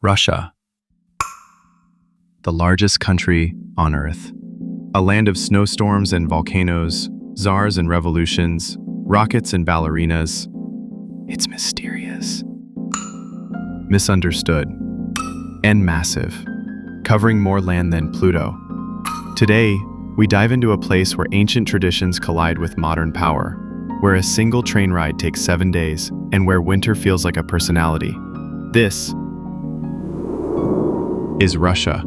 Russia, the largest country on Earth. A land of snowstorms and volcanoes, czars and revolutions, rockets and ballerinas. It's mysterious, misunderstood, and massive, covering more land than Pluto. Today, we dive into a place where ancient traditions collide with modern power, where a single train ride takes 7 days, and where winter feels like a personality. This is Russia.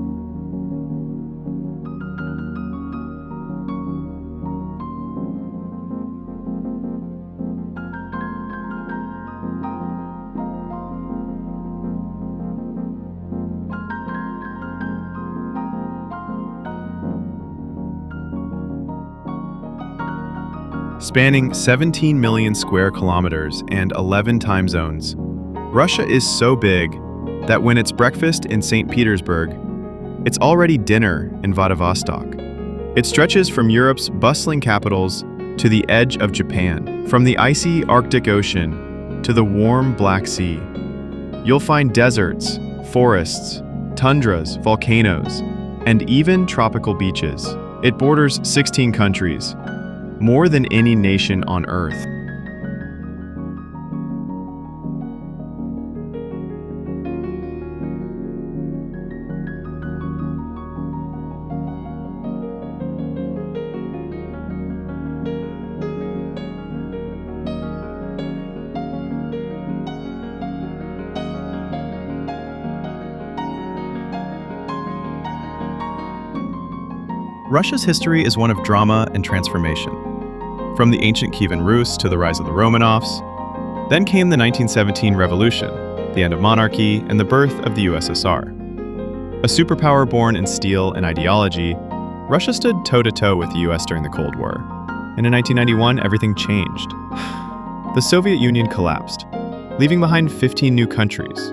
Spanning 17 million square kilometers and 11 time zones, Russia is so big that when it's breakfast in St. Petersburg, it's already dinner in Vladivostok. It stretches from Europe's bustling capitals to the edge of Japan, from the icy Arctic Ocean to the warm Black Sea. You'll find deserts, forests, tundras, volcanoes, and even tropical beaches. It borders 16 countries, more than any nation on Earth. Russia's history is one of drama and transformation. From the ancient Kievan Rus to the rise of the Romanovs, then came the 1917 revolution, the end of monarchy, and the birth of the USSR. A superpower born in steel and ideology, Russia stood toe-to-toe with the US during the Cold War. And in 1991, everything changed. The Soviet Union collapsed, leaving behind 15 new countries,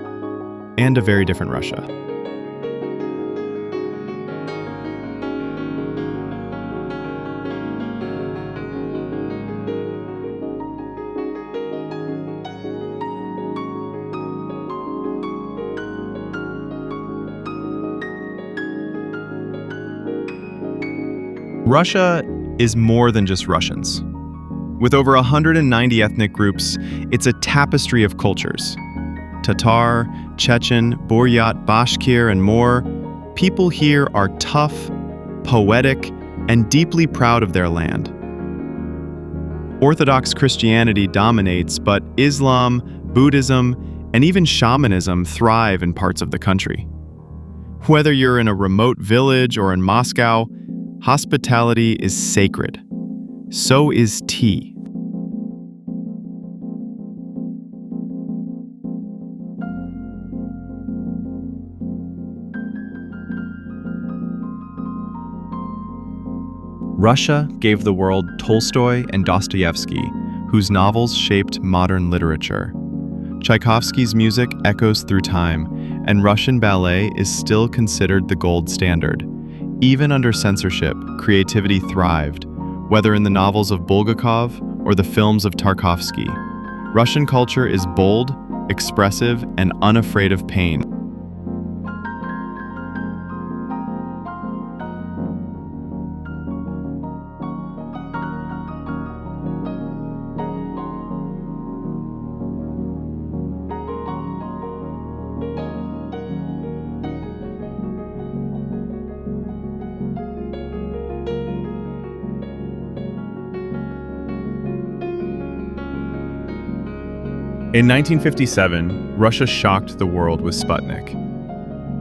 and a very different Russia. Russia is more than just Russians. With over 190 ethnic groups, it's a tapestry of cultures. Tatar, Chechen, Buryat, Bashkir, and more, people here are tough, poetic, and deeply proud of their land. Orthodox Christianity dominates, but Islam, Buddhism, and even shamanism thrive in parts of the country. Whether you're in a remote village or in Moscow, hospitality is sacred. So is tea. Russia gave the world Tolstoy and Dostoevsky, whose novels shaped modern literature. Tchaikovsky's music echoes through time, and Russian ballet is still considered the gold standard. Even under censorship, creativity thrived, whether in the novels of Bulgakov or the films of Tarkovsky. Russian culture is bold, expressive, and unafraid of pain. In 1957, Russia shocked the world with Sputnik.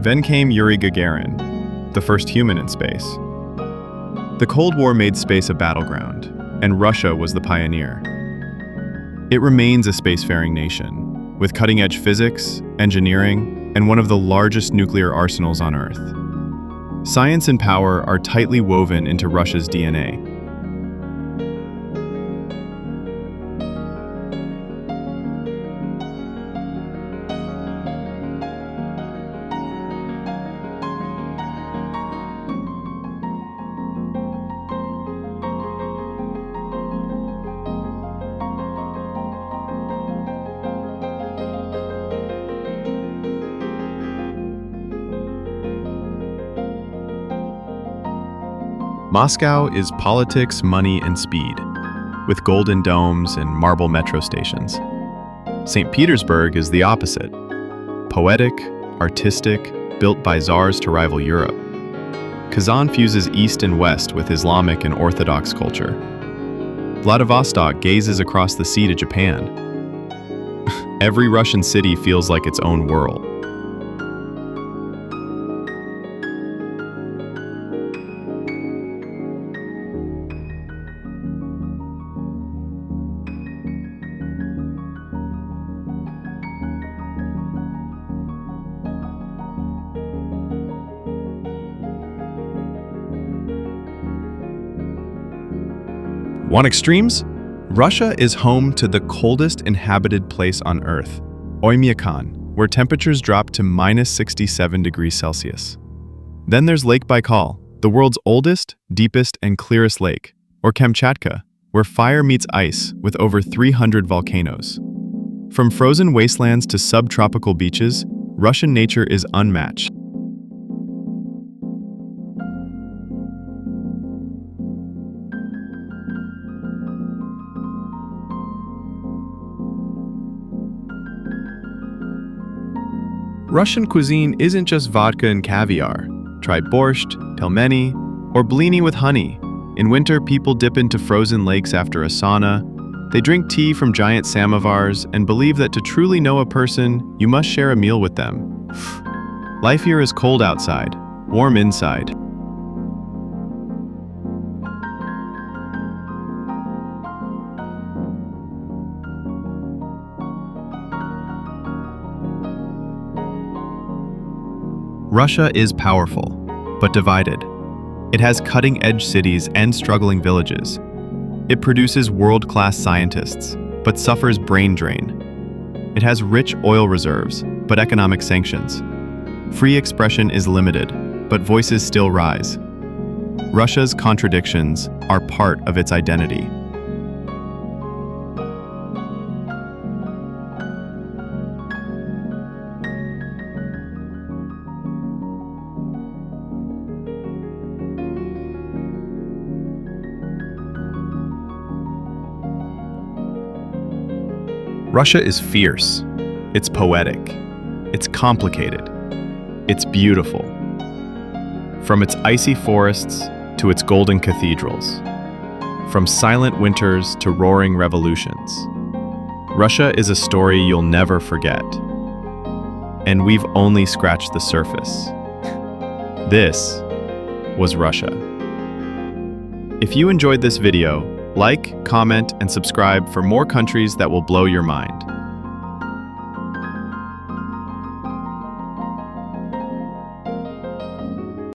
Then came Yuri Gagarin, the first human in space. The Cold War made space a battleground, and Russia was the pioneer. It remains a spacefaring nation, with cutting-edge physics, engineering, and one of the largest nuclear arsenals on Earth. Science and power are tightly woven into Russia's DNA. Moscow is politics, money, and speed, with golden domes and marble metro stations. St. Petersburg is the opposite. Poetic, artistic, built by czars to rival Europe. Kazan fuses East and West with Islamic and Orthodox culture. Vladivostok gazes across the sea to Japan. Every Russian city feels like its own world. Want extremes? Russia is home to the coldest inhabited place on Earth, Oymyakon, where temperatures drop to -67 degrees Celsius. Then there's Lake Baikal, the world's oldest, deepest, and clearest lake, or Kamchatka, where fire meets ice with over 300 volcanoes. From frozen wastelands to subtropical beaches, Russian nature is unmatched. Russian cuisine isn't just vodka and caviar. Try borscht, pelmeni, or blini with honey. In winter, people dip into frozen lakes after a sauna. They drink tea from giant samovars and believe that to truly know a person, you must share a meal with them. Life here is cold outside, warm inside. Russia is powerful, but divided. It has cutting-edge cities and struggling villages. It produces world-class scientists, but suffers brain drain. It has rich oil reserves, but economic sanctions. Free expression is limited, but voices still rise. Russia's contradictions are part of its identity. Russia is fierce, it's poetic, it's complicated, it's beautiful. From its icy forests to its golden cathedrals, from silent winters to roaring revolutions, Russia is a story you'll never forget. And we've only scratched the surface. This was Russia. If you enjoyed this video, like, comment, and subscribe for more countries that will blow your mind.